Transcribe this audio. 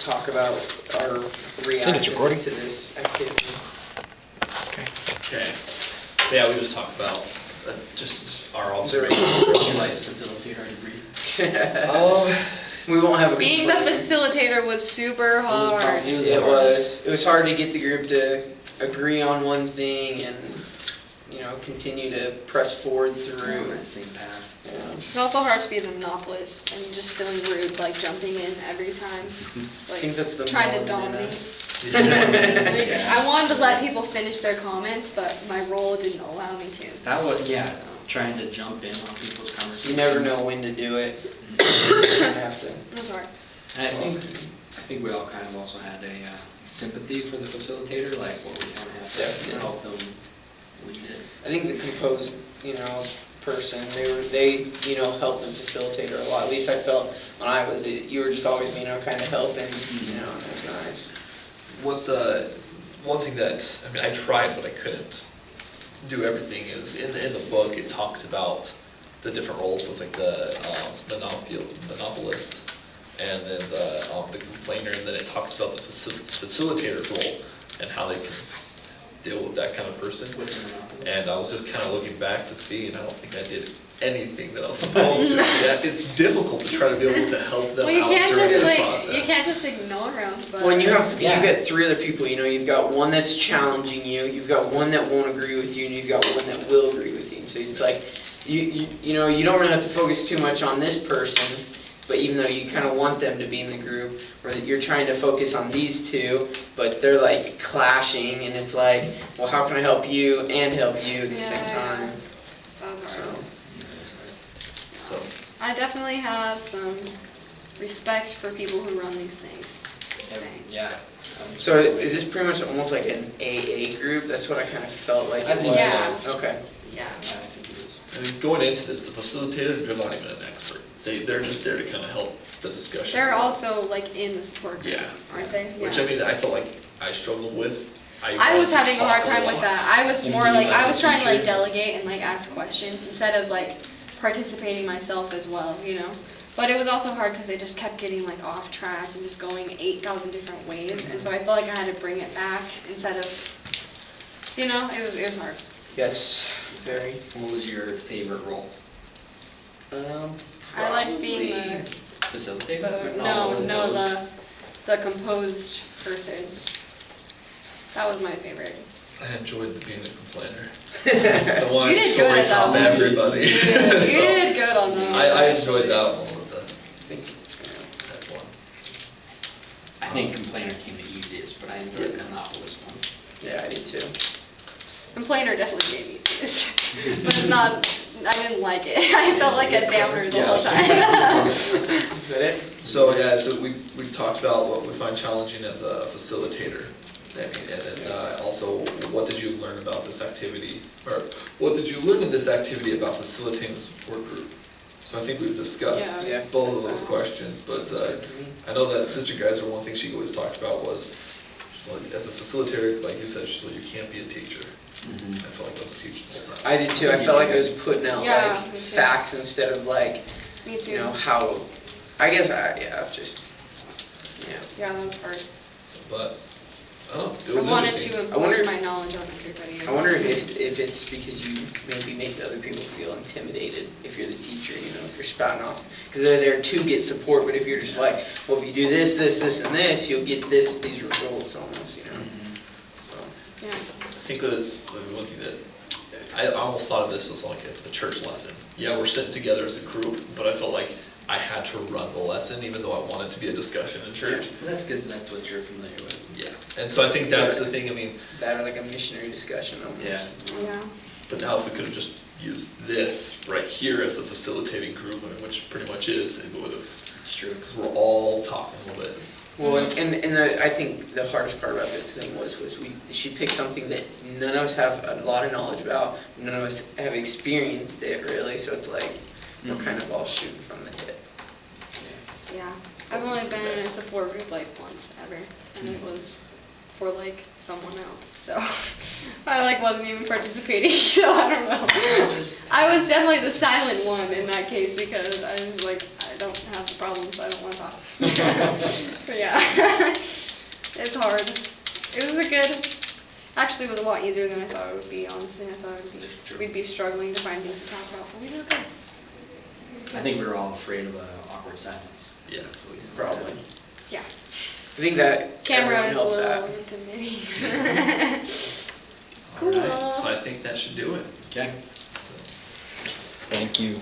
talk about our reactions recording. to this activity. Okay. So yeah, we just talked about just our observations. Would you like to facilitate our debrief? We won't have a Being the complaint. facilitator was super hard. It was hard to get the group to agree on one thing and, you know, continue to press forward Still on through. that same path. Yeah. It's also hard to be the monopolist and just feeling rude, like jumping in every time. Just I like think that's the trying to Mormon in dominate. us. Like, I wanted to let people finish their comments, but my role didn't allow me to. That was, yeah, trying to jump in on people's conversations. You never know when to do it. You have to. I'm sorry. And I think we all kind of also had a sympathy for the facilitator, like what we kind of have to Definitely. help them lead it. I think the composed, you know, person, they you know, helped them facilitate her a lot. At least I felt when I was it, you were just always, you know, kind of helping, you know, and it was nice. One thing that, I mean, I tried, but I couldn't do everything, is in the book, it talks about the different roles with like the monopolist and then the complainer, and then it talks about the facilitator's role and how they can deal with that kind of person. And I was just kind of looking back to see, and I don't think I did anything that I was supposed to. Yeah, it's difficult to try to be able to help them Well, you out can't during just this like process. you can't just ignore them. But When you have Yeah. you get three other people, you know, you've got one that's challenging you, you've got one that won't agree with you, and you've got one that will agree with you. So it's like you know, you don't really have to focus too much on this person, but even though you kind of want them to be in the group, or that you're trying to focus on these two, but they're like clashing, and it's like, well, how can I help you and help you at the same Yeah. time? that was hard. So, So, I definitely have some respect for people who run these things. Just saying. Yeah. so is this pretty much almost like an AA group? That's what I kind of felt like I it think was. so. Okay. Yeah. I think it is. I mean, going into this, the facilitator, they're not even an expert. They're just there to kind of help the discussion. They're also like in the support group, Yeah. aren't they? Which, Yeah. I mean, I felt like I struggled with. I was wanted to having a talk hard time with lot. that. I was And more so you like, like I the was trying to like teacher? delegate and like ask questions instead of like participating myself as well, you know? But it was also hard because they just kept getting like off track and just going 8,000 different ways. And so I felt like I had to bring it back instead of, you know, it was hard. Yes. Very. What was your favorite role? I liked being Probably- Facilitator? the composed person. That was my favorite. I enjoyed being a complainer. So I wanted You to did good at story-top that one. everybody. You So, did good on that. I enjoyed that one with I think that one. I think complainer came the easiest, but I enjoyed the monopolist one. yeah, I did too. Complainer definitely gave me this, but it's not. I didn't like it. I felt like a downer the whole time. Is that it? So yeah, so we talked about what we find challenging as a facilitator. I mean, and then also, what did you learn about this activity, or what did you learn in this activity about facilitating a support group? So I think we've discussed Yeah. both of those questions, but I know that Sister Geyser, one thing she always talked about was, she's like, as a facilitator, like you said, she's like, you can't be a teacher. I felt like I was a teacher the whole time. I did too. I felt like I was putting out Yeah, like me too. facts instead of like, Me too. you know, how. I guess just. Yeah. Yeah, that was hard. But, I don't know, it I was wanted interesting. to I wonder impose if- my knowledge on everybody. I wonder if it's because you maybe make the other people feel intimidated if you're the teacher, you know, if you're spouting off. Because they're there to get support, but if you're just like, well, if you do this, this, this, and this, you'll get these results almost, you know. So. Yeah. I think that it's one thing that I almost thought of this as like a church lesson. Yeah, we're sitting together as a group, but I felt like I had to run the lesson, even though I wanted it to be a discussion in church. And that's because that's what you're familiar with. Yeah, and so I think that's the thing. I mean, That or like a missionary discussion almost. Yeah. Yeah. but now if we could have just used this right here as a facilitating group, I mean, which pretty much is, it would have. It's true. Because we're all talking a little bit. Well, and I think the hardest part about this thing was she picked something that none of us have a lot of knowledge about, none of us have experienced it really, so it's like we're kind of all shooting from the hip. Yeah. I've only been in a support group like once ever, and it was for like someone else. So I like wasn't even participating. So I don't know. I was definitely the silent one in that case because I was like, I don't have the problem, so I don't want to talk. But yeah. hard. It was a good, actually it was a lot easier than I thought it would be, honestly. I thought we'd be struggling to find things to talk about, but we did okay. I think we were all afraid of awkward silence. Yeah. So we didn't- Probably. Yeah. I think that Camera everyone is a helped little that. intimidating. All right, Cool. so I think that should do it. Okay. Thank you.